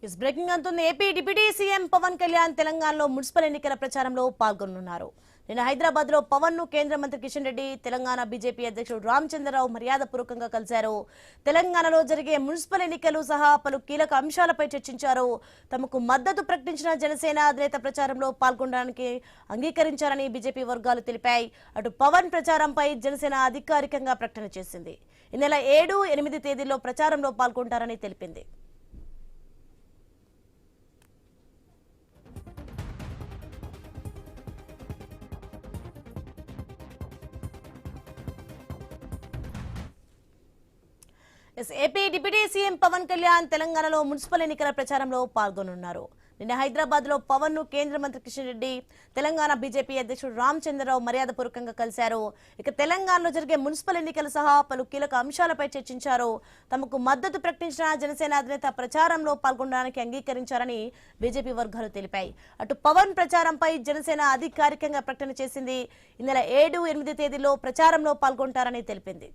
Is breaking అంటుంది. AP deputy CM Pawan Kalyan తెలంగాణలో municipal ఎన్నికల ప్రచారంలో పాల్గొనున్నారు. నిన్న హైదరాబాద్ లో పవన్ ను కేంద్ర మంత్రి కిషన్ రెడ్డి, తెలంగాణ బీజేపీ అధ్యక్షుడు రామచంద్రరావు మర్యాదపూర్వకంగా కలిశారు. తెలంగాణలో జరిగే మున్సిపల్ ఎన్నికలు సహా పలు కీలక అంశాలపై చర్చించారు. తమకు మద్దతు ప్రకటించిన జనసేన అధినేత ప్రచారంలో పాల్గొనడానికి అంగీకరించారని బీజేపీ వర్గాలు తెలిపాయి. అటు పవన్ ప్రచారంపై జనసేన అధికారికంగా ప్రకటన చేసింది. ఈ నెల 7, 8 తేదీల్లో ప్రచారంలో పాల్గొంటారని తెలిపింది. AP deputy CM Pawan Kalyan తెలంగాణలో మున్సిపల్ ఎన్నికల ప్రచారంలో పాల్గొనున్నారు. నిన్న హైదరాబాద్ లో పవన్ ను కేంద్ర మంత్రి కిషన్ రెడ్డి, తెలంగాణ బీజేపీ అధ్యక్షుడు రామచంద్రరావు మర్యాదపూర్వకంగా కలిశారు. ఇక తెలంగాణలో జరిగే మున్సిపల్ ఎన్నికలు సహా పలు కీలక అంశాలపై చర్చించారు. తమకు మద్దతు ప్రకటించిన జనసేన అధినేత ప్రచారంలో పాల్గొనడానికి అంగీకరించారని బీజేపీ వర్గాలు తెలిపాయి. అటు పవన్ ప్రచారంపై జనసేన అధికారికంగా ప్రకటన చేసింది. ఈ నెల 7, 8 తేదీల్లో ప్రచారంలో పాల్గొంటారని తెలిపింది.